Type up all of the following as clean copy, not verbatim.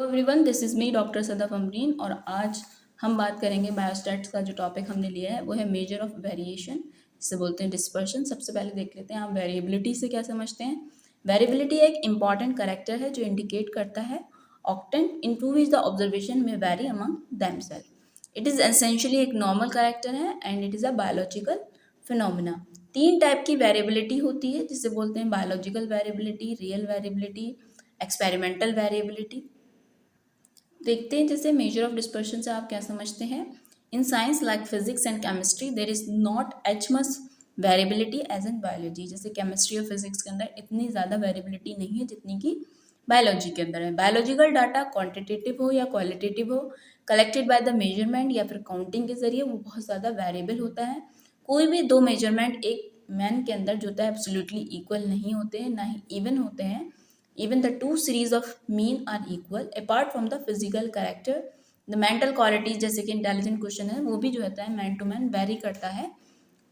Hello everyone, this is me doctor Sadaf Amreen और आज हम बात करेंगे बायोस्टैट्स का जो टॉपिक हमने लिया है वो है मेजर ऑफ वेरिएशन, जिसे बोलते हैं डिस्पर्शन। सबसे पहले देख लेते हैं आप वेरिएबिलिटी से क्या समझते हैं। वेरिएबिलिटी एक इंपॉर्टेंट कैरेक्टर है जो इंडिकेट करता है octant into which the observation में vary among themselves. It is essentially एक नॉर्मल कैरेक्टर है and it is a biological phenomena. तीन टाइप की वेरिएबिलिटी होती है जिसे बोलते हैं biological variability, real variability, experimental variability. देखते हैं जैसे मेजर ऑफ डिस्पर्शन से आप क्या समझते हैं। In science like physics and chemistry there is not as much variability as in biology. जैसे केमिस्ट्री और फिजिक्स के अंदर इतनी ज़्यादा वेरिएबिलिटी नहीं है जितनी कि बायोलॉजी के अंदर है। बायोलॉजिकल डाटा क्वांटिटेटिव हो या क्वालिटेटिव हो, कलेक्टेड बाय द मेजरमेंट या फिर काउंटिंग के जरिए, वो बहुत ज़्यादा वेरिएबल होता है। कोई भी दो मेजरमेंट एक मैन के अंदर जो होता है एब्सोल्युटली इक्वल नहीं होते हैं, ना ही इवन होते हैं। Even the two series of mean are equal apart from the physical character, the mental qualities जैसे कि इंटेलिजेंट क्वेश्चन है वो भी जो होता है मैन टू मैन वेरी करता है।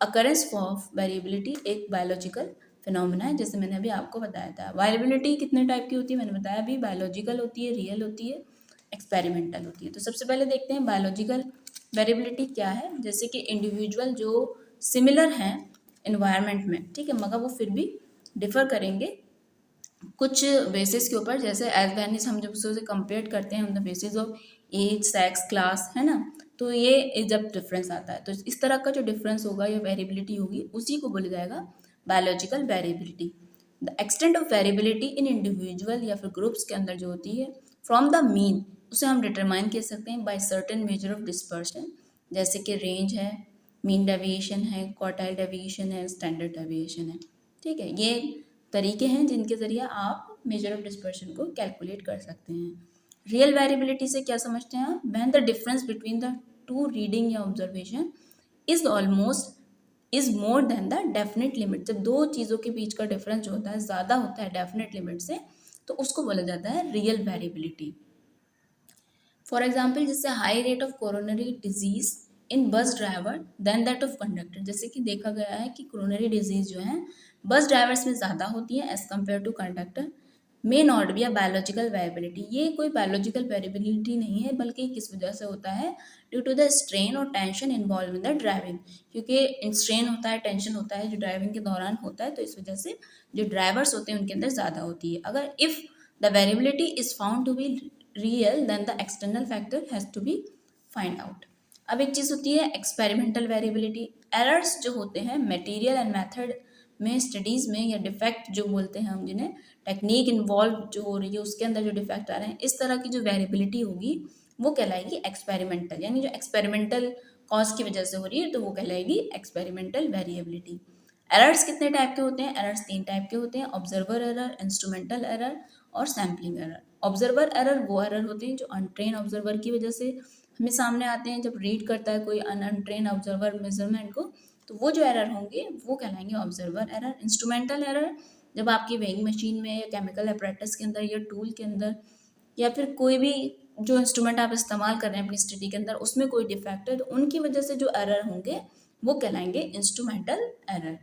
अकरेंस ऑफ वेरिएबिलिटी एक बायोलॉजिकल फिनोमिना है जैसे मैंने अभी आपको बताया था। वेरिएबिलिटी कितने टाइप की होती है मैंने बताया अभी, बायोलॉजिकल होती है, रियल होती है, एक्सपेरिमेंटल होती है। तो सबसे पहले देखते हैं बायोलॉजिकल वेरिएबिलिटी क्या है। जैसे कि इंडिविजुअल जो सिमिलर हैं इन्वायरमेंट में, ठीक है, मगर वो फिर भी डिफर करेंगे कुछ बेसिस के ऊपर। जैसे एज वेनिस हम जब उसे कंपेयर करते हैं on the basis of age, sex, class, है ना, तो ये जब डिफरेंस आता है तो इस तरह का जो डिफरेंस होगा या वेरिएबिलिटी होगी उसी को बोला जाएगा biological variability. The extent of variability in individual या फिर ग्रुप्स के अंदर जो होती है फ्रॉम द मीन, उसे हम डिटरमाइन कर सकते हैं by certain measure of dispersion. जैसे कि रेंज है, मीन डेविएशन है, क्वार्टाइल डेविएशन है, स्टैंडर्ड डेविएशन है। ठीक है, ये तरीके हैं जिनके ज़रिए आप मेजर ऑफ डिस्पर्शन को कैलकुलेट कर सकते हैं। रियल वेरिएबिलिटी से क्या समझते हैं आप। When the difference between the two reading या observation is almost is more than the definite limit, जब दो चीज़ों के बीच का डिफरेंस जो होता है ज़्यादा होता है डेफिनेट लिमिट से, तो उसको बोला जाता है रियल वेरिएबिलिटी। फॉर एग्जाम्पल, जैसे high rate of coronary disease in bus driver than that of conductor. जैसे कि देखा गया है कि कोरोनरी डिजीज जो है बस ड्राइवर्स में ज़्यादा होती है as compare to conductor. May not be a biological variability, ये कोई बायोलॉजिकल वेरिएबिलिटी नहीं है, बल्कि किस वजह से होता है, ड्यू टू द स्ट्रेन और tension involve in the driving. क्योंकि स्ट्रेन होता है, टेंशन होता है जो ड्राइविंग के दौरान होता है, तो इस वजह से जो ड्राइवर्स होते हैं उनके अंदर ज़्यादा होती है। अगर if the variability is found to be real then the external factor has to be find out. अब एक चीज़ होती है एक्सपेरिमेंटल वेरिएबिलिटी। एरर्स जो होते हैं मटेरियल एंड मेथड में, स्टडीज़ में, या डिफेक्ट जो बोलते हैं हम जिन्हें, टेक्निक इन्वॉल्व जो हो रही है उसके अंदर जो डिफेक्ट आ रहे हैं, इस तरह की जो वेरिएबिलिटी होगी वो कहलाएगी एक्सपेरिमेंटल। यानी जो एक्सपेरिमेंटल कॉज की वजह से हो रही है तो वो कहलाएगी एक्सपेरिमेंटल वेरिएबिलिटी। एरर्स कितने टाइप के होते हैं। एरर्स तीन टाइप के होते हैं, ऑब्जर्वर एरर, इंस्ट्रूमेंटल एरर और सैम्पलिंग एरर। ऑब्जर्वर एरर वो एरर होते हैं जो अनट्रेन ऑब्जर्वर की वजह से हमें सामने आते हैं। जब रीड करता है कोई अनट्रेन ऑब्जर्वर मेजरमेंट को, तो वो जो एरर होंगे वो कहलाएंगे ऑब्जर्वर एरर। इंस्ट्रूमेंटल एरर जब आपकी वेइंग मशीन में या केमिकल अपरेटस के अंदर या टूल के अंदर या फिर कोई भी जो इंस्ट्रूमेंट आप इस्तेमाल कर रहे हैं अपनी स्टडी के अंदर उसमें कोई डिफेक्ट है, तो उनकी वजह से जो एरर होंगे वो कहलाएंगे इंस्ट्रूमेंटल एरर।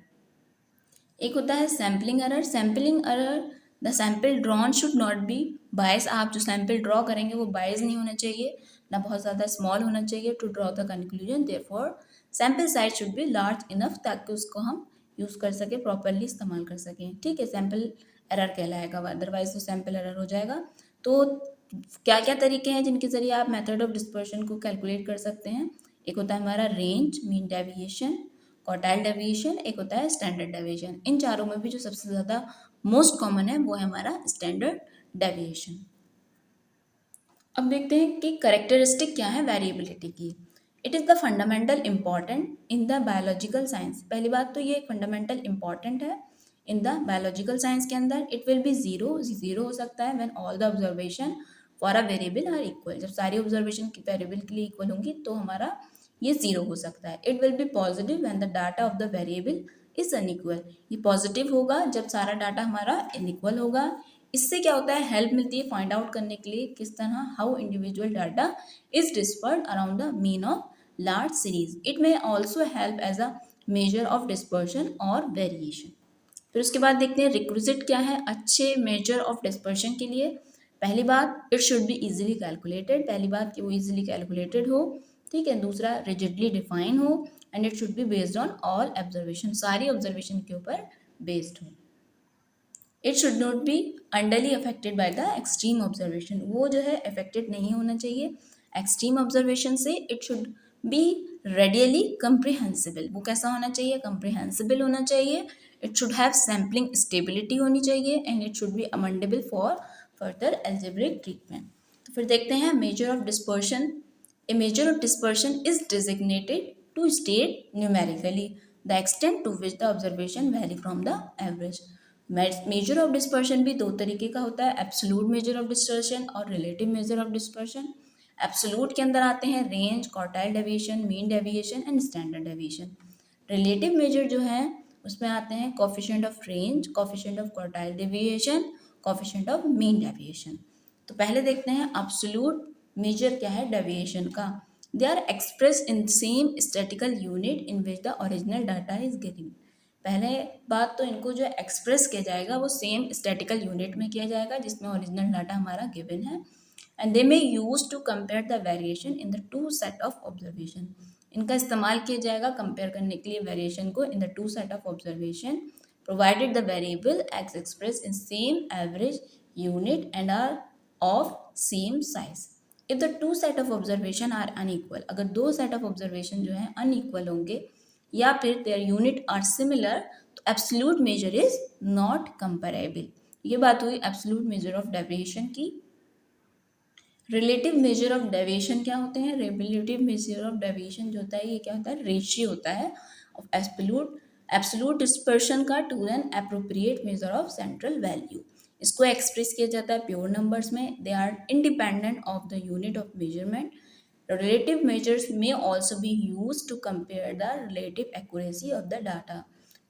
एक होता है sampling error. Sampling error, the sample drawn should not be bias. आप जो सैम्पल ड्रॉ करेंगे वो बायस नहीं होना चाहिए, ना बहुत ज़्यादा स्मॉल होना चाहिए to draw the conclusion. Therefore sample size should be large enough ताकि उसको हम यूज़ कर सकें, प्रॉपरली इस्तेमाल कर सकें। ठीक है, सैम्पल एरर कहलाएगा, अदरवाइज तो सैम्पल एरर हो जाएगा। तो क्या क्या तरीके हैं जिनके ज़रिए आप मेथड ऑफ डिस्पर्शन को कैलकुलेट कर सकते हैं। एक होता है हमारा range, mean deviation, quartile deviation, एक होता है स्टैंडर्ड डेविएशन। इन चारों में भी जो सबसे ज़्यादा मोस्ट कॉमन है वो है हमारा स्टैंडर्ड डेविएशन। अब देखते हैं कि करेक्टरिस्टिक क्या है वेरिएबिलिटी की। It is the fundamental important in the biological science. पहली बात तो ये फंडामेंटल इम्पॉर्टेंट है इन द बायोलॉजिकल साइंस के अंदर। इट विल बी जीरो हो सकता है when all the observation for a variable are equal. जब सारी ऑब्जर्वेशन की वेरिएबल के लिए इक्वल होंगी तो हमारा ये जीरो हो सकता है। It will be positive when the data of the variable is unequal. ये पॉजिटिव होगा जब सारा डाटा हमारा इनइक्वल होगा। इससे क्या होता है, हेल्प मिलती है फाइंड आउट करने के लिए किस तरह how individual data is dispersed around the mean of large series. It may also help as a measure of dispersion और वेरिएशन। फिर उसके बाद देखते हैं रिक्विजिट क्या है अच्छे मेजर ऑफ डिस्पर्शन के लिए। पहली बात it should be easily calculated, पहली बात कि वो इजीली कैलकुलेटेड हो, ठीक है। दूसरा रिजिडली डिफाइन हो and it should be based on all observation, सारी ऑब्जर्वेशन के ऊपर बेस्ड हो। It should not be unduly affected by the extreme observation, वो जो है अफेक्टेड नहीं होना चाहिए एक्सट्रीम ऑब्जर्वेशन से। It should be readily comprehensible, वो कैसा होना चाहिए, कंप्रिहेंसिबल होना चाहिए। It should have sampling stability होनी चाहिए and it should be amendable for further algebraic treatment. तो फिर देखते हैं measure of dispersion. A measure of dispersion is designated to state numerically the extent to which the observation vary from the average. Measure of dispersion भी दो तरीके का होता है, एब्सोल्यूट मेजर ऑफ डिस्पर्शन और relative measure of dispersion. Absolute के अंदर आते हैं range, quartile deviation, mean deviation and standard deviation. Relative measure जो है उसमें आते हैं coefficient of range, coefficient of quartile deviation, coefficient of mean deviation. तो पहले देखते हैं एब्सोल्यूट मेजर क्या है डेविएशन का। They are express in same statical unit in which the original data is given. पहले बात तो इनको जो एक्सप्रेस किया जाएगा वो सेम स्टैटिकल यूनिट में किया जाएगा जिसमें ओरिजिनल डाटा हमारा गिवन है and they may use to compare the variation in the two set of observation. इनका इस्तेमाल किया जाएगा कंपेयर करने के लिए वेरिएशन को in the two set of observation provided the variable X express in same average unit and are of same size. If the two set of observation are unequal, अगर दो सेट ऑफ ऑब्जर्वेशन जो है unequal होंगे या फिर there unit are similar तो absolute major is not comparable. ये बात हुई एब्सोल्यूट मेजर ऑफ डेविएशन की। रिलेटिव मेजर ऑफ डेविएशन क्या होते हैं, रिलेटिव मेजर ऑफ डेविएशन जो होता है ये क्या होता है, रेशियो होता है ऑफ एब्सोल्यूट डिस्पर्शन का to an appropriate measure of central value. इसको एक्सप्रेस किया जाता है प्योर नंबर्स में। They are independent of the unit of measurement. Relative measures may also be used to compare the relative accuracy of the data।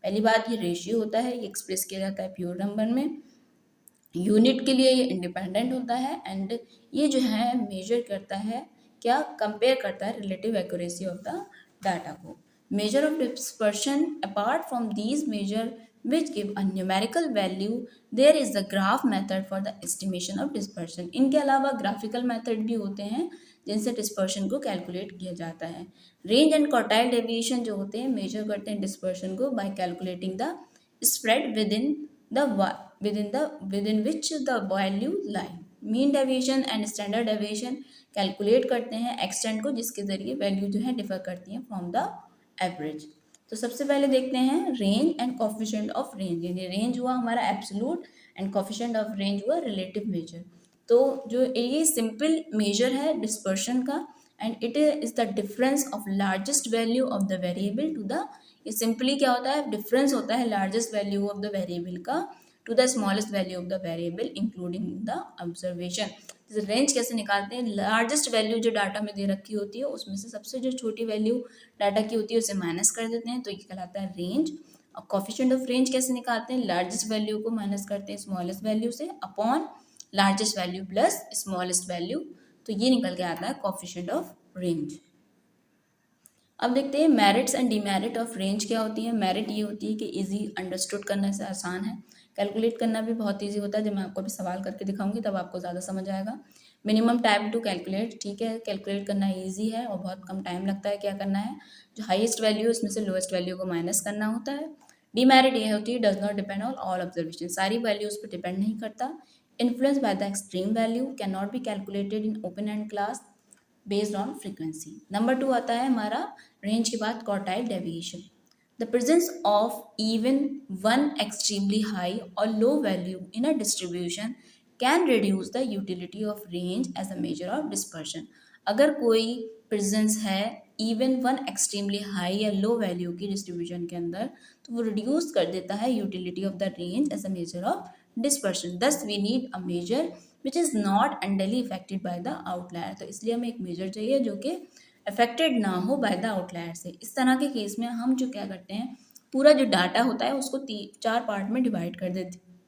पहली बात ये ratio होता है, ये एक्सप्रेस किया जाता है प्योर नंबर में। यूनिट के लिए ये इंडिपेंडेंट होता है एंड ये जो है मेजर करता है क्या, कंपेयर करता है relative accuracy of the data को। Measure of dispersion apart from these measure which give a numerical value, there is the graph method for the estimation of dispersion। इनके अलावा ग्राफिकल मेथड भी होते हैं जिनसे डिस्पर्शन को कैलकुलेट किया जाता है। रेंज एंड क्वार्टाइल डेविएशन जो होते हैं मेजर करते हैं डिस्पर्शन को bye calculating the spread within which the value lie। Mean deviation and standard deviation calculate करते हैं एक्सटेंट को जिसके जरिए वैल्यू जो है डिफर करती है फ्रॉम द एवरेज। तो सबसे पहले देखते हैं range and coefficient of range, यानी रेंज हुआ हमारा absolute and coefficient of range हुआ रिलेटिव मेजर। तो जो ये सिंपल मेजर है डिस्पर्शन का and it is the difference of largest value of the variable to the, ये सिंपली क्या होता है, डिफरेंस होता है largest value of the variable का to the smallest value of the variable including the observation. जैसे range कैसे निकालते हैं, लार्जेस्ट वैल्यू जो डाटा में दे रखी होती है उसमें से सबसे जो छोटी वैल्यू डाटा की होती है उसे माइनस कर देते हैं तो ये कहलाता है रेंज। और कोफिशिएंट ऑफ रेंज कैसे निकालते हैं, लार्जेस्ट वैल्यू को माइनस करते हैं स्मॉलेस्ट वैल्यू से upon largest value plus smallest value, तो ये निकल के आता है कोफिशिएंट ऑफ रेंज। अब देखते हैं merits and demerit of range क्या होती है। मेरिट ये होती है कि इजी अंडरस्टूड करने से आसान है, कैलकुलेट करना भी बहुत इजी होता है। जब मैं आपको अभी सवाल करके दिखाऊंगी तब आपको ज़्यादा समझ आएगा। मिनिमम टाइम टू कैलकुलेट, ठीक है, कैलकुलेट करना इजी है और बहुत कम टाइम लगता है। क्या करना है, जो हाईएस्ट वैल्यू है उसमें से लोएस्ट वैल्यू को माइनस करना होता है। डिमेरिट ये होती है does not depend on all observation, सारी वैल्यू उस पर डिपेंड नहीं करता। Influence by the extreme value, can not be calculated in open end class based on frequency. Number 2 आता है हमारा रेंज के बाद quartile deviation. The presence of even one extremely high और low value in a distribution can reduce the utility of range as a measure of dispersion. अगर कोई presence है even one extremely high या low value की distribution के अंदर तो वो रिड्यूस कर देता है utility of the range as a measure of dispersion. Thus we need a measure which is not unduly affected by the outlier. तो इसलिए हमें एक मेजर चाहिए जो कि अफेक्टेड ना हो बाय द आउटलायर से। इस तरह के केस में हम जो क्या करते हैं, पूरा जो डाटा होता है उसको 4 पार्ट में डिवाइड कर देते हैं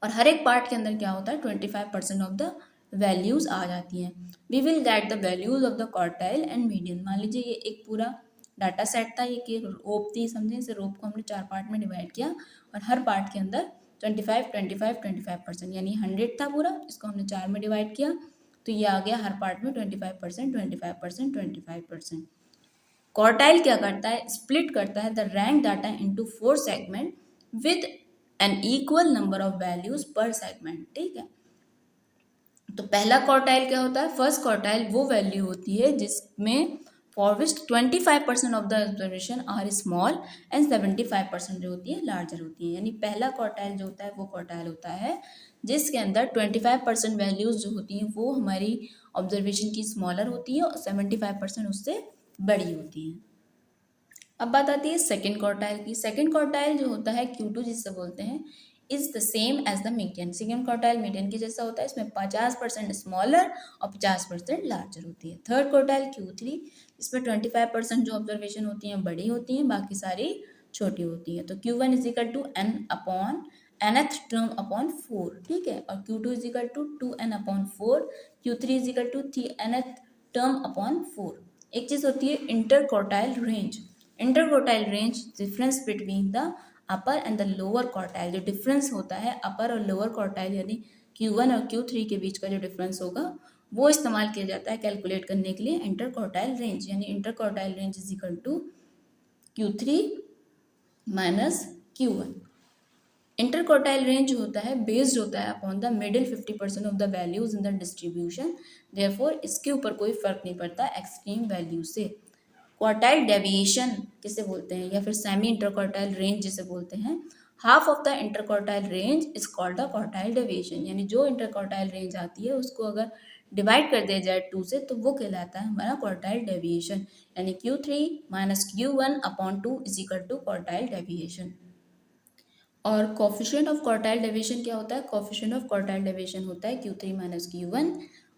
और हर एक पार्ट के अंदर क्या होता है 25% ऑफ द वैल्यूज़ आ जाती हैं। We will get the values of the quartile and median. मान लीजिए ये एक पूरा डाटा सेट था, ये कि रोप थी, समझे, इसे रोप को हमने 4 पार्ट में डिवाइड किया और हर पार्ट के अंदर 25 यानी 100 था पूरा, इसको हमने 4 में डिवाइड किया तो ये आ गया हर पार्ट में 25%, 25%, 25%। क्वार्टाइल क्या करता है, स्प्लिट करता है the rank data into 4 segment with an equal number of values per segment. ठीक है, तो पहला क्वार्टाइल क्या होता है, फर्स्ट क्वार्टाइल वो वैल्यू होती है जिसमें for which 25% of the observation are small and 75% जो होती है लार्जर होती है। यानी पहला क्वार्टाइल जो होता है वो क्वार्टाइल होता है जिसके अंदर 25% वैल्यूज जो होती हैं वो हमारी ऑब्जर्वेशन की स्मॉलर होती है और 75% उससे बड़ी होती हैं। अब बात आती है सेकेंड क्वार्टाइल की। सेकेंड क्वार्टाइल जो होता है Q2 जिससे बोलते हैं is the same as the median. Second quartile median के जैसा होता है, इसमें 50% स्मॉलर और 50% लार्जर होती है। थर्ड क्वार्टाइल Q3, इसमें 25% जो ऑब्जर्वेशन होती हैं बड़ी होती हैं, बाकी सारी छोटी होती हैं। तो Q1 is equal to n upon nth term upon 4, ठीक है, और Q2 is equal to 2n upon 4, Q3 is equal to 3nth term upon 4। एक चीज होती है inter quartile range. Inter quartile range difference between the upper and the lower quartile, जो difference होता है अपर और लोअर क्वार्टाइल यानी Q1 और Q3 के बीच का जो डिफरेंस होगा वो इस्तेमाल किया जाता है कैलकुलेट करने के लिए इंटर क्वार्टाइल रेंज। यानी inter quartile range is equal to Q3 minus Q1। Inter quartile range जो होता है बेस्ड होता है upon the middle 50% of the values in the distribution, therefore इसके ऊपर कोई फर्क नहीं पड़ता एक्सट्रीम वैल्यू से। क्वार्टाइल डेविएशन किसे बोलते हैं या फिर सेमी इंटर क्वार्टाइल रेंज जिसे बोलते हैं, half of the inter quartile range is called the quartile deviation. यानी जो इंटर क्वार्टाइल रेंज आती है उसको अगर डिवाइड कर दिया जाए 2 से तो वो कहलाता है हमारा क्वार्टाइल डेविएशन। यानी Q3 minus Q1 upon 2 is equal to quartile deviation. और कोफिशिएंट ऑफ क्वार्टाइल डेविएशन क्या होता है, कोफिशिएंट ऑफ क्वार्टाइल डेविएशन होता है Q3 माइनस Q1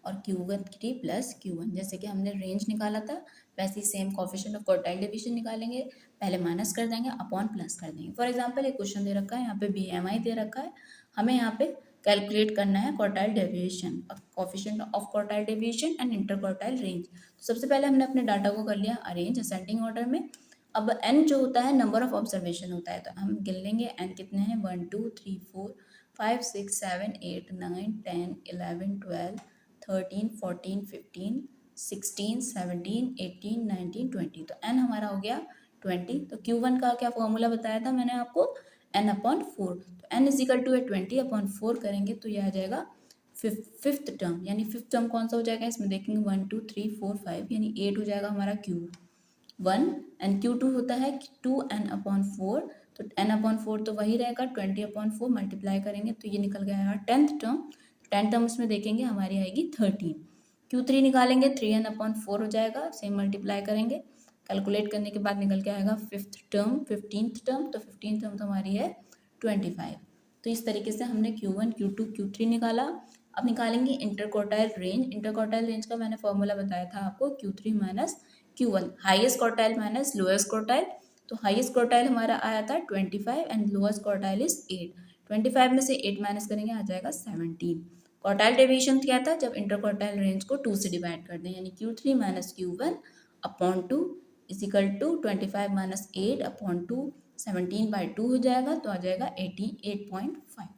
और Q3 प्लस Q1। जैसे कि हमने रेंज निकाला था वैसे ही same coefficient of quartile deviation निकालेंगे, पहले माइनस कर देंगे अपॉन प्लस कर देंगे। फॉर एग्जांपल एक क्वेश्चन दे रखा है, यहाँ पे BMI दे रखा है, हमें यहाँ पे कैलकुलेट करना है quartile deviation, coefficient of quartile deviation and inter quartile range. तो सबसे पहले हमने अपने डाटा को कर लिया अरेंज असेंडिंग ऑर्डर में। अब n जो होता है नंबर ऑफ ऑब्जर्वेशन होता है, तो हम गिन लेंगे n कितने हैं, 1 2 3 4 5 6 7 8 9 10 11 12 13 14 15 16 17 18 19 20। तो n हमारा हो गया 20। तो Q1 का क्या फॉर्मूला बताया था मैंने आपको, n अपॉन 4। तो n is equal to 20 upon 4 करेंगे तो ये आ जाएगा फिफ्थ टर्म। यानी फिफ्थ टर्म कौन सा हो जाएगा, इसमें देखेंगे 1 2 3 4 5 यानी 8 हो जाएगा हमारा Q1 एंड Q2 होता है 2n अपॉन 4। तो n अपॉन 4 तो वही रहेगा, 20 अपॉन 4 मल्टीप्लाई करेंगे तो ये निकल गया टेंथ टर्म। टेंथ टर्म उसमें देखेंगे हमारी आएगी 13। Q3 निकालेंगे 3n अपॉन 4 हो जाएगा, सेम मल्टीप्लाई करेंगे, कैलकुलेट करने के बाद निकल के आएगा फिफ्थ टर्म 15th टर्म। तो 15th टर्म तो हमारी है 25। तो इस तरीके से हमने Q1 Q2 Q3 निकाला। अब निकालेंगे inter quartile range. Inter quartile range का मैंने फॉर्मूला बताया था आपको, Q3 minus Q1, highest quartile minus lowest quartile. तो हाईएस्ट क्वार्टाइल हमारा आया था 25 एंड लोएस्ट क्वार्टाइल इज 8। 25 में से 8 माइनस करेंगे आ जाएगा 17। क्वार्टाइल डेविएशन क्या था, जब इंटर क्वार्टाइल रेंज को 2 से डिवाइड कर दें, यानी Q3 minus Q1 upon 2 is equal to 25 minus 8 upon 2, 17/2 हो जाएगा तो आ जाएगा 88.5।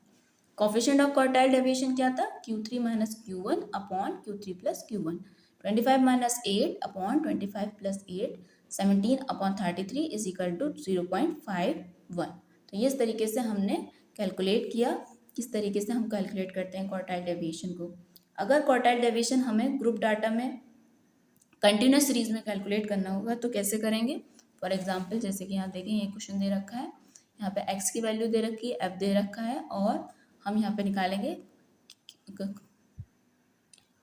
कोफिशिएंट ऑफ क्वार्टाइल डेविएशन क्या था, Q3 minus Q1 upon Q3 plus Q1। 25 minus 8 upon 25 plus 8, 17 upon 33 is equal to 0.51। तो ये इस तरीके से हमने कैलकुलेट किया। किस तरीके से हम कैलकुलेट करते हैं क्वार्टाइल डेविएशन को। अगर क्वार्टाइल डेविएशन हमें ग्रुप डाटा में कंटिन्यूस सीरीज में कैलकुलेट करना होगा तो कैसे करेंगे। फॉर एग्जाम्पल जैसे कि यहाँ देखें ये क्वेश्चन दे रखा है, यहाँ पे x की वैल्यू दे रखी है, f दे रखा है और हम यहाँ पे निकालेंगे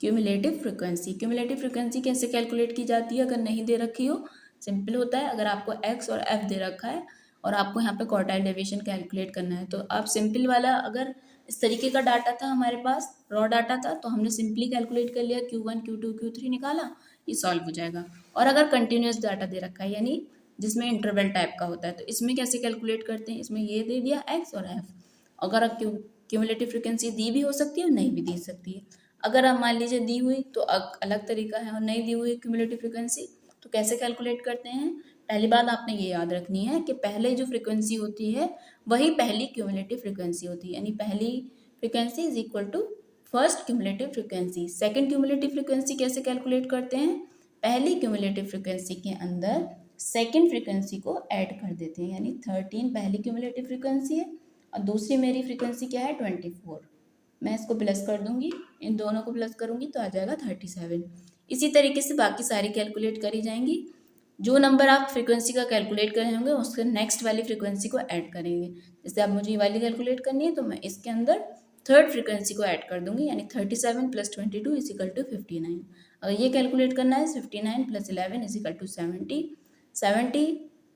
क्यूमुलेटिव फ्रिक्वेंसी। क्यूमुलेटिव फ्रिक्वेंसी कैसे कैलकुलेट की जाती है, अगर नहीं दे रखी हो सिंपल होता है, अगर आपको x और f दे रखा है और आपको यहाँ पे क्वार्टाइल डेविएशन कैलकुलेट करना है तो आप सिंपल वाला, अगर इस तरीके का डाटा था हमारे पास, रॉ डाटा था, तो हमने सिंपली कैलकुलेट कर लिया, Q1 Q2 Q3 निकाला, ये सॉल्व हो जाएगा। और अगर कंटिन्यूस डाटा दे रखा है यानी जिसमें इंटरवल टाइप का होता है तो इसमें कैसे कैलकुलेट करते हैं, इसमें ये दे दिया x और f। अगर आप क्यूमुलेटिव फ्रिक्वेंसी दी भी हो सकती है और नहीं भी दी सकती है। अगर आप मान लीजिए दी हुई तो अलग तरीका है और नहीं दी हुई क्यूमुलेटिव फ्रिक्वेंसी तो कैसे कैलकुलेट करते हैं, पहली बात आपने ये याद रखनी है कि पहले जो फ्रीक्वेंसी होती है वही पहली क्यूमुलेटिव फ्रीक्वेंसी होती है, यानी पहली frequency is equal to first cumulative frequency. Second cumulative frequency कैसे कैलकुलेट करते हैं? पहली क्यूमुलेटिव फ्रीक्वेंसी के अंदर सेकंड फ्रीक्वेंसी को ऐड कर देते हैं, यानी 13 पहली क्यूमुलेटिव फ्रीक्वेंसी है और दूसरी मेरी फ्रीक्वेंसी क्या है 24। मैं इसको प्लस कर दूंगी, इन दोनों को प्लस करूंगी तो आ जाएगा 37। इसी तरीके से बाकी सारी कैलकुलेट करी जाएंगी। जो नंबर आप फ्रीक्वेंसी का कैलकुलेट कर रहे होंगे उसके नेक्स्ट वाली फ्रीक्वेंसी को ऐड करेंगे। जैसे अब मुझे ये वाली कैलकुलेट करनी है तो मैं इसके अंदर थर्ड फ्रीक्वेंसी को ऐड कर दूंगी, यानी 37 + 22 इज इक्वल टू 59। अगर ये कैलकुलेट करना है 59 + 11 is equal to 70, 70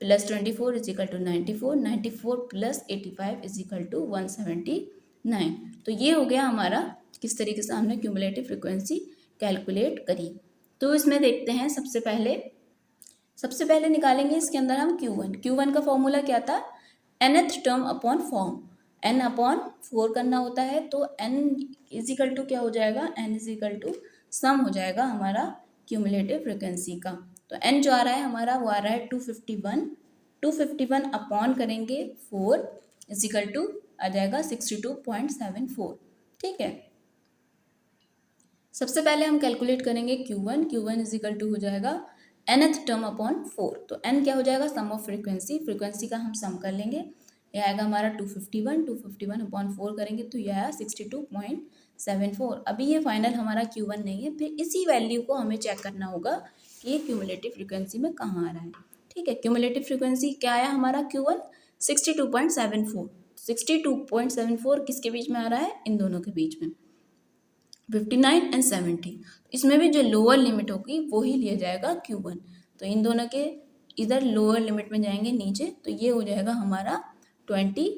+ 24 is equal to 94, 94 + 85 is equal to 179। तो ये हो गया हमारा किस तरीके से हमने क्यूमुलेटिव फ्रीक्वेंसी कैलकुलेट करी। तो इसमें देखते हैं सबसे पहले निकालेंगे इसके अंदर हम Q1। Q1 का फॉर्मूला क्या था? nth term upon form, n upon 4 करना होता है, तो n इज इक्वल टू क्या हो जाएगा? n is equal to some हो जाएगा हमारा क्यूमुलेटिव फ्रीक्वेंसी का। तो n जो आ रहा है हमारा वो आ रहा है 251, 251 अपॉन करेंगे 4 इज इक्वल टू आ जाएगा 62.74। ठीक है, सबसे पहले हम कैलकुलेट करेंगे Q1। Q1 is equal to हो जाएगा nth टर्म अपॉन 4। तो n क्या हो जाएगा? सम ऑफ फ्रीक्वेंसी, फ्रीक्वेंसी का हम सम कर लेंगे। ये आएगा हमारा 251, 251 अपॉन 4 करेंगे तो ये आया 62.74। अभी ये फाइनल हमारा Q1 नहीं है, फिर इसी वैल्यू को हमें चेक करना होगा कि ये क्यूमुलेटिव फ्रीक्वेंसी में कहाँ आ रहा है। ठीक है, क्यूमुलेटिव फ्रीक्वेंसी क्या आया हमारा Q1? 62.74। 62.74 किसके बीच में आ रहा है? इन दोनों के बीच में, 59 और 70। इसमें भी जो लोअर लिमिट होगी वो ही लिया जाएगा Q1। तो इन दोनों के इधर लोअर लिमिट में जाएंगे नीचे, तो ये हो जाएगा हमारा 20,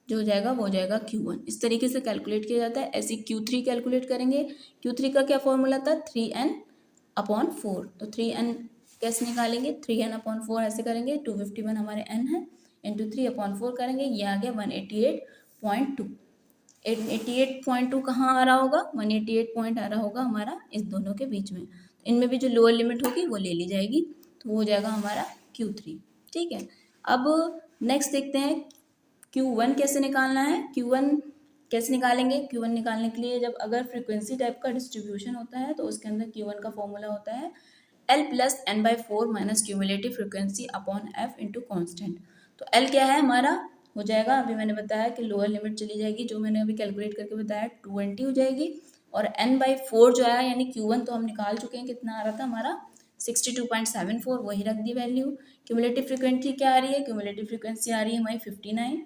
जो हो जाएगा वो हो जाएगा Q1। इस तरीके से कैलकुलेट किया जाता है। ऐसे Q3 कैलकुलेट करेंगे। Q3 का क्या फॉर्मूला था? 3n/4। तो 3n कैसे निकालेंगे? 3n/4 ऐसे करेंगे, 251 हमारे n है, इंटू 3/4 करेंगे, ये आ गया 188.2। 188.2 कहाँ आ रहा होगा? 188 पॉइंट आ रहा होगा हमारा इस दोनों के बीच में। इनमें भी जो लोअर लिमिट होगी वो ले ली जाएगी, तो वो हो जाएगा हमारा Q3। ठीक है, अब नेक्स्ट देखते हैं Q1 कैसे निकालना है। Q1 कैसे निकालेंगे? Q1 निकालने के लिए जब अगर फ्रीक्वेंसी टाइप का डिस्ट्रीब्यूशन होता है तो उसके अंदर Q1 का फॉर्मूला होता है L + n/4 minus cumulative frequency upon f into constant. तो L क्या है हमारा? हो जाएगा, अभी मैंने बताया कि लोअर लिमिट चली जाएगी, जो मैंने अभी कैलकुलेट करके बताया 220 हो जाएगी, और n/4 जो आया यानी Q1 तो हम निकाल चुके हैं, कितना आ रहा था हमारा 62.74, वही रख दी वैल्यू। क्यूमुलेटिव फ्रीक्वेंसी क्या आ रही है? क्यूमुलेटिव फ्रीक्वेंसी आ रही है हमारी 59।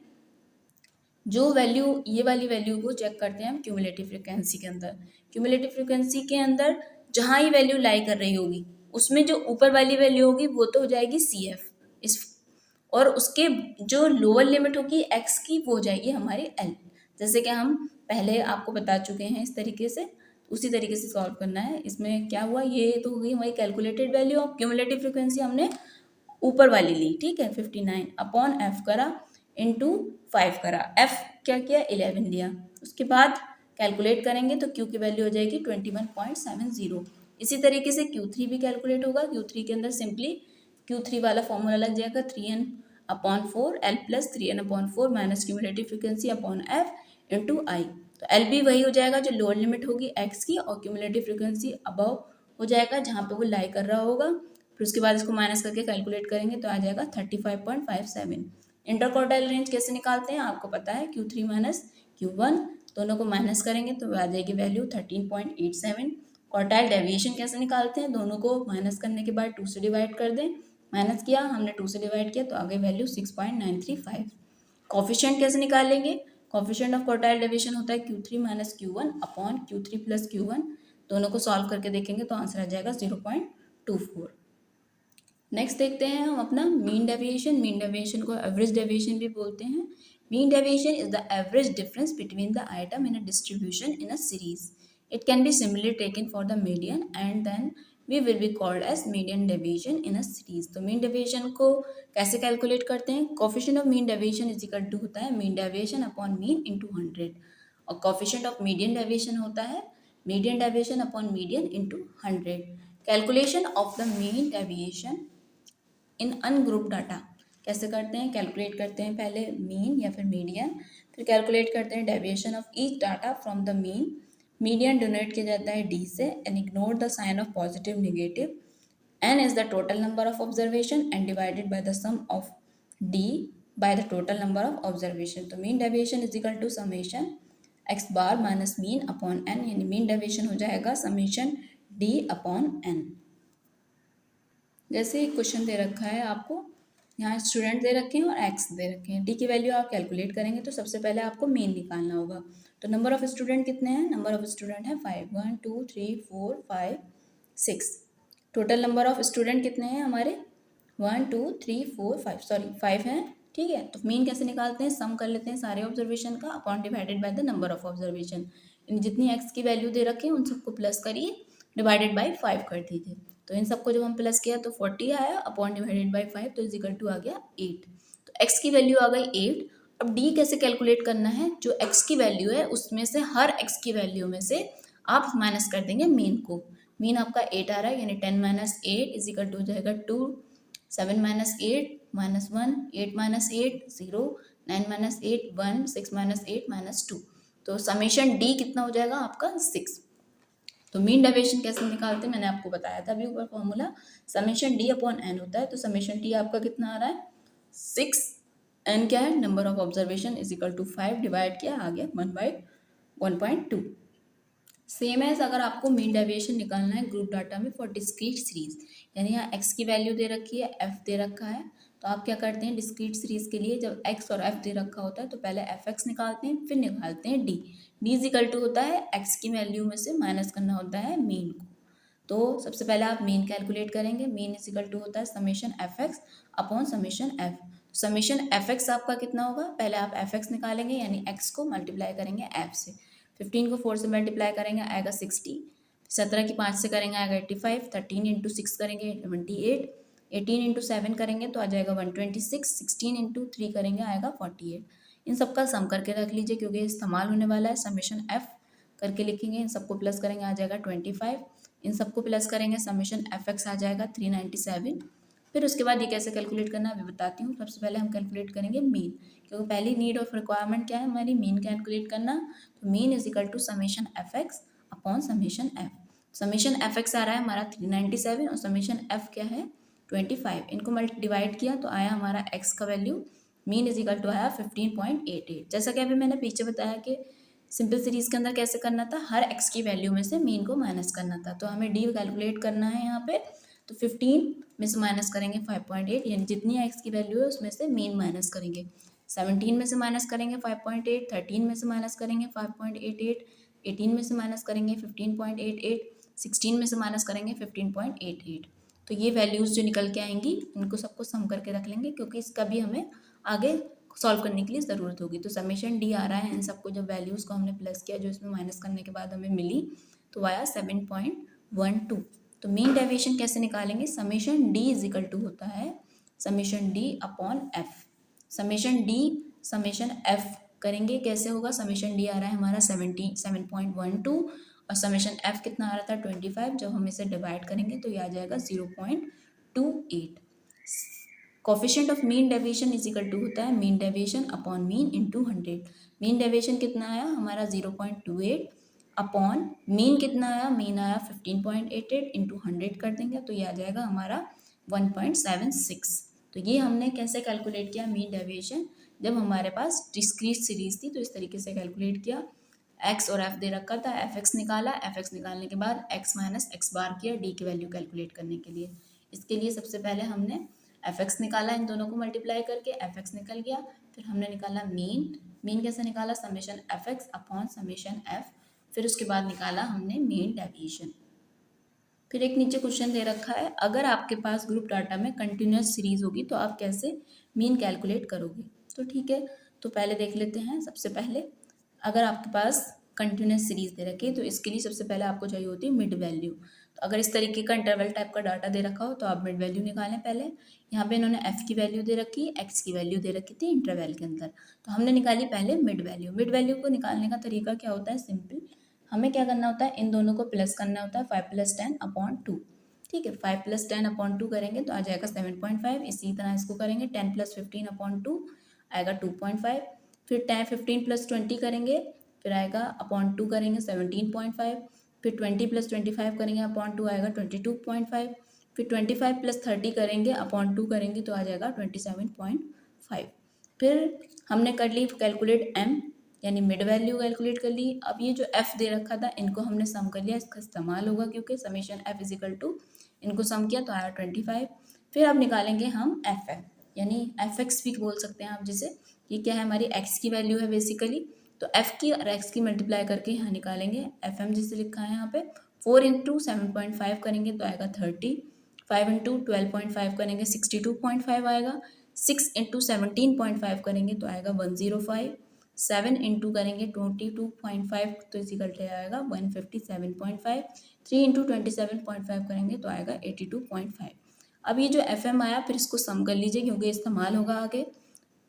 जो वैल्यू, ये वाली वैल्यू को चेक करते हैं हम क्यूमुलेटिव फ्रीक्वेंसी के अंदर। क्यूमुलेटिव फ्रीक्वेंसी के अंदर जहाँ ही वैल्यू लाई कर रही होगी उसमें जो ऊपर वाली वैल्यू होगी वो तो हो जाएगी CF इस, और उसके जो लोअर लिमिट होगी x की वो हो जाएगी हमारी L। जैसे कि हम पहले आपको बता चुके हैं इस तरीके से, उसी तरीके से सॉल्व करना है। इसमें क्या हुआ, ये तो हो गई हमारी calculated value of cumulative frequency, हमने ऊपर वाली ली। ठीक है, 59 अपॉन f करा इंटू 5 करा, f क्या किया 11 लिया, उसके बाद कैलकुलेट करेंगे तो q की वैल्यू हो जाएगी 21.70। इसी तरीके से Q3 भी कैलकुलेट होगा। Q3 के अंदर सिंपली Q3 वाला फॉर्मूला लग जाएगा 3n/4 L + 3n/4 minus cumulative frequency upon f into I. तो L भी वही हो जाएगा जो लोअर लिमिट होगी x की, और क्यूमुलेटिव फ्रीक्वेंसी अबव हो जाएगा जहाँ पे वो लाई कर रहा होगा। फिर उसके बाद इसको माइनस करके कैलकुलेट करेंगे तो आ जाएगा 35.57। इंटरक्वार्टाइल रेंज कैसे निकालते हैं आपको पता है, Q3 माइनस Q1 दोनों को माइनस करेंगे तो आ जाएगी वैल्यू 13.87। क्वार्टाइल डेविएशन कैसे निकालते हैं? दोनों को माइनस करने के बाद 2 से डिवाइड कर दें, माइनस किया हमने 2 से डिवाइड किया तो आ गई वैल्यू 6.935। कॉफिशिएंट कैसे निकालेंगे? कॉफिशिएंट ऑफ क्वार्टाइल डेविएशन होता है Q3 minus Q1 upon Q3 + Q1। दोनों को सॉल्व करके देखेंगे तो आंसर आ जाएगा 0.24। नेक्स्ट देखते हैं हम अपना मीन डेविएशन। मीन डेविएशन को एवरेज डेविएशन भी बोलते हैं। Mean deviation is the average difference between the item in a distribution in a series. It can be similarly taken for the median and then we will be called as median deviation in a series. तो mean deviation को कैसे calculate करते हैं? Coefficient of mean deviation is equal to होता है mean deviation upon mean into 100, और coefficient of median deviation होता है median deviation upon median into 100। Calculation of the mean deviation in ungroup data कैसे करते हैं, कैलकुलेट करते हैं पहले मीन या फिर मीडियन, फिर कैलकुलेट करते हैं deviation of each data from the mean. Median denote किया जाता है डी से and ignore the sign of positive negative. n is the total number of observation and divided by the sum of d by the total number of observation। तो mean deviation is equal to summation x bar minus mean upon n, यानी mean deviation हो जाएगा summation d upon n। जैसे एक question दे रखा है आपको, यहाँ स्टूडेंट दे रखे हैं और x दे रखे हैं, d की वैल्यू आप कैलकुलेट करेंगे तो सबसे पहले आपको मीन निकालना होगा। तो नंबर ऑफ स्टूडेंट कितने हैं, नंबर ऑफ स्टूडेंट है 5, 1 2 3 4 5 6। टोटल नंबर ऑफ स्टूडेंट कितने हैं हमारे 1 2 3 4 5, सॉरी 5 हैं, ठीक है। तो मीन कैसे निकालते हैं, सम कर लेते हैं सारे ऑब्जर्वेशन का upon divided by the number of observation. जितनी एक्स की वैल्यू दे रखे हैं उन सबको प्लस करिए, डिवाइडेड बाई 5 कर दीजिए। तो इन सबको जब हम प्लस किया तो 40 आया अपॉन डिवाइडेड बाई 5, तो इज इक्वल टू आ गया 8। तो एक्स की वैल्यू आ गई 8। अब डी कैसे कैलकुलेट करना है, जो एक्स की वैल्यू है उसमें से हर एक्स की वैल्यू में से आप माइनस कर देंगे मीन को। मीन आपका 8 आ रहा है, यानी 10 माइनस 8 इज इक्वल टू हो जाएगा 2, 7 minus 8 minus 1, 8 minus 8 0, 9 minus 8 1, 6 minus 8 minus 2। तो समेशन डी कितना हो जाएगा आपका 6। तो मीन डेविएशन कैसे निकालते हैं मैंने आपको बताया था अभी ऊपर formula, summation D upon N होता है। तो समेशन डी आपका कितना आ रहा है 6, एन क्या है number of observation is equal to 5, divide किया आ गया 1/1.2। सेम है अगर आपको मीन डेविएशन निकालना है ग्रुप डाटा में फॉर डिस्क्रीट सीरीज, यानी यहाँ एक्स की वैल्यू दे रखी है, एफ दे रखा है, तो आप क्या करते हैं डिस्क्रीट सीरीज के लिए जब एक्स और एफ दे रखा होता है तो पहले एफ एक्स निकालते हैं फिर निकालते हैं D. D is equal to होता है एक्स की वैल्यू में से माइनस करना होता है मीन को। तो सबसे पहले आप मीन कैलकुलेट करेंगे, मीन इज इक्वल टू होता है summation F X upon summation F. Summation F x आपका कितना होगा, पहले आप एफ एक्स निकालेंगे यानी एक्स को मल्टीप्लाई करेंगे एफ से, 15 को 4 से मल्टीप्लाई करेंगे आएगा 60, 17 की 5 से करेंगे आएगा 85, 13 इंटू 6 करेंगे 28, 18 इंटू 7 करेंगे तो आ जाएगा 126, 16 इंटू 3 करेंगे आएगा 48। इन सबका सम करके रख लीजिए क्योंकि इस्तेमाल होने वाला है। समेशन एफ करके लिखेंगे, इन सबको प्लस करेंगे आ जाएगा 25, इन सबको प्लस करेंगे समेशन एफ एक्स आ जाएगा 397। फिर उसके बाद ये कैसे कैलकुलेट करना है अभी बताती हूँ। सबसे पहले हम कैलकुलेट करेंगे मीन, क्योंकि पहली नीड ऑफ रिक्वायरमेंट क्या है हमारी, मीन कैलकुलेट करना। तो mean is equal to summation F X upon summation F. Summation F X आ रहा है हमारा 397 और समेशन एफ क्या है 25। इनको डिवाइड किया तो आया हमारा एक्स का value, mean is equal to आया 15.88। जैसा कि अभी मैंने पीछे बताया कि सिंपल सीरीज के अंदर कैसे करना था, हर एक्स की वैल्यू में से मीन को माइनस करना था। तो हमें डी कैलकुलेट करना है यहाँ पे, तो 15 में से माइनस करेंगे 5.8, यानी जितनी एक्स की वैल्यू है उसमें से मीन माइनस करेंगे। 17 में से माइनस करेंगे 5.8, 13 में से माइनस करेंगे 5.88, 18 में से माइनस करेंगे 15.88, 16 में से माइनस करेंगे 15.88। तो ये वैल्यूज़ जो निकल के आएंगी इनको सबको सम करके रख लेंगे क्योंकि इसका भी हमें आगे सॉल्व करने के लिए ज़रूरत होगी। तो समेशन डी आ रहा है, इन सबको जब वैल्यूज़ को हमने प्लस किया जो इसमें माइनस करने के बाद हमें मिली तो आया 7.12। तो मीन डेविएशन कैसे निकालेंगे, summation D is equal to होता है summation D upon F. Summation D summation F करेंगे कैसे होगा, समेशन डी आ रहा है हमारा 7.12 और समेशन एफ कितना आ रहा था 25। जब हम इसे डिवाइड करेंगे तो ये आ जाएगा 0.28। Coefficient of mean deviation is equal to होता है mean deviation upon mean into 100। Mean deviation कितना आया हमारा 0.28 अपॉन मीन कितना आया, मीन आया 15.88 इंटू 100 कर देंगे तो ये आ जाएगा हमारा 1.76। तो ये हमने कैसे कैलकुलेट किया मीन डेविएशन, जब हमारे पास डिस्क्रीट सीरीज थी तो इस तरीके से कैलकुलेट किया। एक्स और एफ दे रखा था, एफ एक्स निकाला, एफ एक्स निकालने के बाद एक्स माइनस एक्स बार किया डी की वैल्यू कैलकुलेट करने के लिए। इसके लिए सबसे पहले हमने एफ एक्स निकाला, इन दोनों को मल्टीप्लाई करके एफ एक्स निकल गया। फिर हमने निकाला मीन, मीन कैसे निकाला summation F X upon summation F. फिर उसके बाद निकाला हमने मीन डेविएशन। फिर एक नीचे क्वेश्चन दे रखा है, अगर आपके पास ग्रुप डाटा में कंटिन्यूस सीरीज होगी तो आप कैसे मीन कैलकुलेट करोगे। तो ठीक है, तो पहले देख लेते हैं। सबसे पहले अगर आपके पास कंटिन्यूस सीरीज दे रखी है तो इसके लिए सबसे पहले आपको चाहिए होती है मिड वैल्यू। तो अगर इस तरीके का इंटरवल टाइप का डाटा दे रखा हो तो आप मिड वैल्यू निकालें। पहले यहाँ पे इन्होंने एफ की वैल्यू दे रखी, एक्स की वैल्यू दे रखी थी इंटरवल के अंदर, तो हमने निकाली पहले मिड वैल्यू। मिड वैल्यू को निकालने का तरीका क्या होता है, सिंपल, हमें क्या करना होता है इन दोनों को प्लस करना होता है 5 + 10 अपॉन 2। ठीक है। 5 + 10 अपॉन 2 करेंगे तो आ जाएगा 7.5। इसी तरह इसको करेंगे 10 + 15 अपॉन 2 आएगा 2.5। फिर 15 + 20 करेंगे, फिर आएगा अपॉन 2 करेंगे 17.5। फिर 20 + 25 करेंगे अपॉन 2 आएगा 22.5। फिर 25 + 30 करेंगे अपॉन 2 करेंगे तो आ जाएगा 27.5। फिर हमने कर ली कैलकुलेट एम, यानी मिड वैल्यू कैलकुलेट कर ली। अब ये जो एफ दे रखा था इनको हमने सम कर लिया, इसका इस्तेमाल होगा क्योंकि summation F is equal to, इनको सम किया तो आया 25। फिर अब निकालेंगे हम एफ एफ, यानी एफ एक्स भी बोल सकते हैं आप जिसे। ये क्या है, हमारी एक्स की वैल्यू है बेसिकली, तो एफ की और एक्स की मल्टीप्लाई करके यहाँ निकालेंगे। एफ एम जिसे लिखा है यहाँ पे 4 × 7.5 करेंगे तो आएगा 30। 5 × 12.5 करेंगे 62.5 आएगा। 6 × 17.5 करेंगे तो आएगा 105। 7 इंटू करेंगे 22.5 तो इजिकल टू आएगा 157.5। 3 × 27.5 करेंगे तो आएगा 82.5। अब ये जो एफ एम आया फिर इसको सम कर लीजिए क्योंकि इस्तेमाल होगा आगे।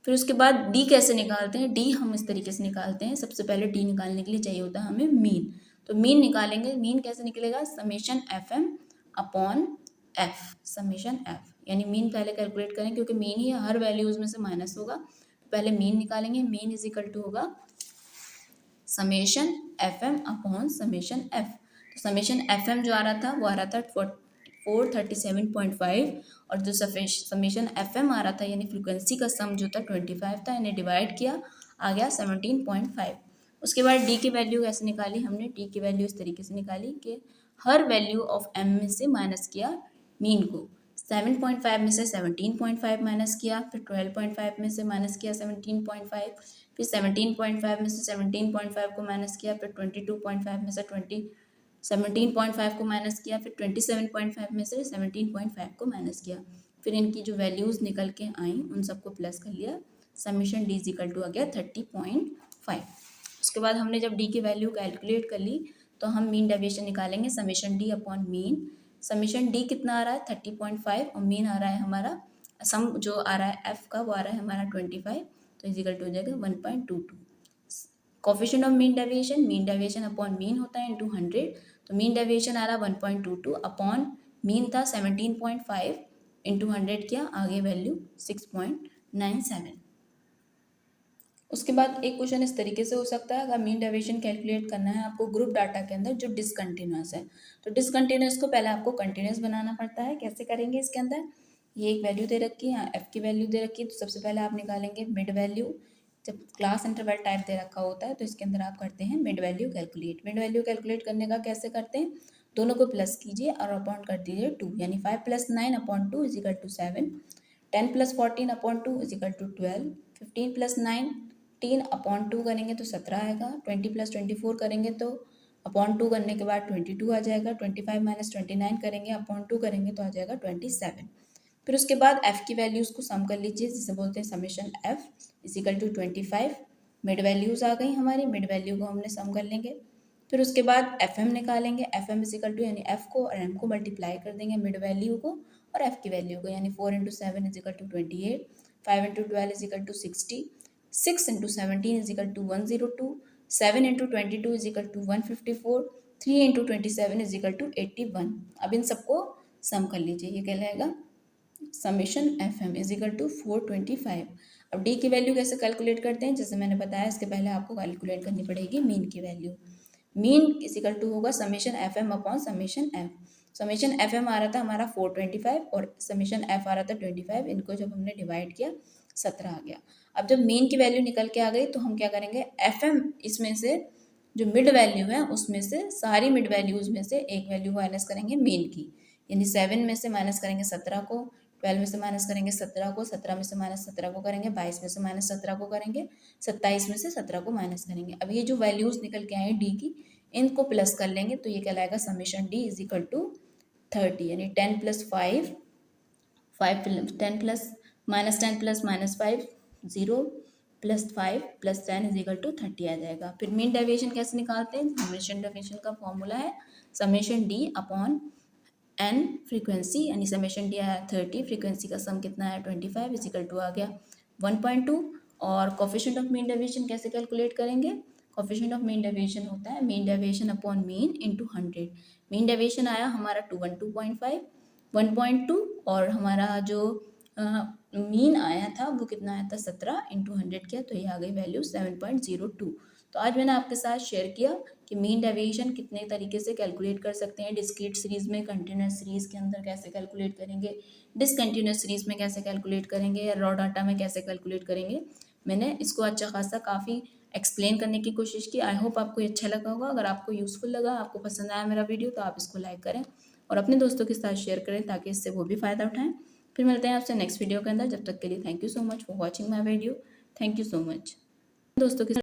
फिर उसके बाद डी कैसे निकालते हैं, डी हम इस तरीके से निकालते हैं। सबसे पहले डी निकालने के लिए चाहिए होता है हमें मीन, तो मीन निकालेंगे। मीन कैसे निकलेगा, summation F M upon F, summation F, यानी मीन पहले कैलकुलेट करें क्योंकि मीन ही हर वैल्यूज में से माइनस होगा। पहले मीन निकालेंगे, मीन इज इक्वल टू होगा summation F M upon summation F. तो समेशन एफ एम जो आ रहा था वो आ रहा था 437.5 और जो समेशन एफ एम आ रहा था यानी फ्रिक्वेंसी का सम जो था 25 था, इन्हें डिवाइड किया आ गया 17.5। उसके बाद डी की वैल्यू कैसे निकाली हमने, डी की वैल्यू इस तरीके से निकाली कि हर वैल्यू ऑफ एम में से माइनस किया मीन को। 7.5 में से 17.5 माइनस किया, फिर 12.5 में से माइनस किया 17.5, फिर 17.5 में से 17.5 को माइनस किया, फिर 22.5 में से 17.5 को माइनस किया, फिर 27.5 में से 17.5 को माइनस किया। फिर इनकी जो वैल्यूज़ निकल के आई उन सबको प्लस कर लिया, summation D is equal to आ गया 30.5। उसके बाद हमने जब डी की वैल्यू कैलकुलेट कर ली तो हम मीन डेविएशन निकालेंगे, summation D upon mean. Summation D कितना आ रहा है 30.5 और मीन आ रहा है हमारा, सम जो आ रहा है एफ का वो आ रहा है हमारा 25, तो इज इक्वल टू हो जाएगा 1.22। Coefficient of mean deviation upon mean होता है इंटू 100, तो मीन डेविएशन आ रहा है 1.22 अपॉन मीन था 17.5 इंटू 100 किया, आगे वैल्यू 6.97। उसके बाद एक क्वेश्चन इस तरीके से हो सकता है, अगर मीन डेविएशन कैलकुलेट करना है आपको ग्रुप डाटा के अंदर जो डिसकंटिन्यूअस है, तो डिसकंटिन्यूअस को पहले आपको कंटिन्यूअस बनाना पड़ता है। कैसे करेंगे, इसके अंदर ये एक वैल्यू दे रखी है, यहाँ एफ की वैल्यू दे रखी है, तो सबसे पहले आप निकालेंगे मिड वैल्यू। जब क्लास इंटरवल टाइप दे रखा होता है तो इसके अंदर आप करते हैं mid value calculate. Mid value calculate करने का कैसे करते हैं, दोनों को प्लस कीजिए और अपॉन कर दीजिए 2, यानी 5 + 9 upon 2 is equal to 7। 10 + 14 upon 2 is equal to 12। 15 + 9 18 upon 2 करेंगे तो 17 आएगा। 20 + 24 करेंगे तो अपॉन 2 करने के बाद 22 आ जाएगा। 25 - 29 करेंगे अपॉन 2 करेंगे तो आ जाएगा 27। फिर उसके बाद एफ की वैल्यूज़ को सम कर लीजिए, जिसे बोलते हैं summation F is equal to 25। Mid values आ गई हमारी, मिड वैल्यू को हमने सम कर लेंगे। फिर उसके बाद एफ एम निकालेंगे, F M is equal to यानी एफ को और एम को मल्टीप्लाई कर देंगे, मिड वैल्यू को और एफ की वैल्यू को, यानी 4 × 7 is equal to 28, 5 × 12 is equal to 60, 6 × 17 is equal to 102, 7 × 22 is equal to 154, 3 × 27 is equal to 81। अब इन सबको सम कर लीजिए, ये कहलाएगा summation F M is equal to 425। अब डी की वैल्यू कैसे कैलकुलेट करते हैं, जैसे मैंने बताया इसके पहले आपको कैलकुलेट करनी पड़ेगी मीन की वैल्यू। मीन इज इक्वल टू होगा summation F M upon summation F. Summation F M आ रहा था हमारा 425 और समेशन एफ आ रहा था 25, इनको जब हमने डिवाइड किया 17 आ गया। अब जब मीन की वैल्यू निकल के आ गई तो हम क्या करेंगे, एफ एम इसमें से जो मिड वैल्यू है उसमें से सारी मिड वैल्यूज़ में से एक वैल्यू माइनस करेंगे मीन की, यानी 7 में से माइनस करेंगे 17 को, 12 में से माइनस करेंगे 17 को, 17 में से माइनस 17 को करेंगे, 22 में से माइनस 17 को करेंगे, 27 में से 17 को माइनस करेंगे। अब ये जो वैल्यूज़ निकल के आए डी की, इनको प्लस कर लेंगे तो ये कहलाएगा summation D is equal to 30, यानी 10 + 5 5 10 प्लस -10 + -5 0 + 5 + 10 इज इक्वल टू 30 आ जाएगा। फिर मीन डेविएशन कैसे निकालते हैं, समेशन डेविएशन का फॉर्मूला है summation D upon N frequency, यानी समेशन डी आया 30, फ्रीक्वेंसी का सम कितना है 25 इज इक्वल टू आ गया 1.2। और कोफिशिएंट ऑफ मीन डेविएशन कैसे कैलकुलेट करेंगे, कोफिशिएंट ऑफ मीन डेविएशन होता है mean deviation upon mean into 100। Mean deviation आया हमारा 212.5 1.2 और हमारा जो मीन आया था वो कितना आया था 17 इंटू 100 किया तो ये आ गई वैल्यू 7.02। तो आज मैंने आपके साथ शेयर किया कि मीन डेविएशन कितने तरीके से कैलकुलेट कर सकते हैं, डिस्क्रीट सीरीज में, कंटिन्यूस सीरीज के अंदर कैसे कैलकुलेट करेंगे, डिसकंटिन्यूस सीरीज में कैसे कैलकुलेट करेंगे या रॉ डाटा में कैसे कैलकुलेट करेंगे। मैंने इसको अच्छा खासा काफ़ी एक्सप्लेन करने की कोशिश की। आई होप आपको ये अच्छा लगा होगा। अगर आपको यूज़फुल लगा, आपको पसंद आया मेरा वीडियो, तो आप इसको लाइक करें और अपने दोस्तों के साथ शेयर करें ताकि इससे वो भी फ़ायदा उठाएं। फिर मिलते हैं आपसे नेक्स्ट वीडियो के अंदर। जब तक के लिए thank you so much for watching my video. Thank you so much. दोस्तों के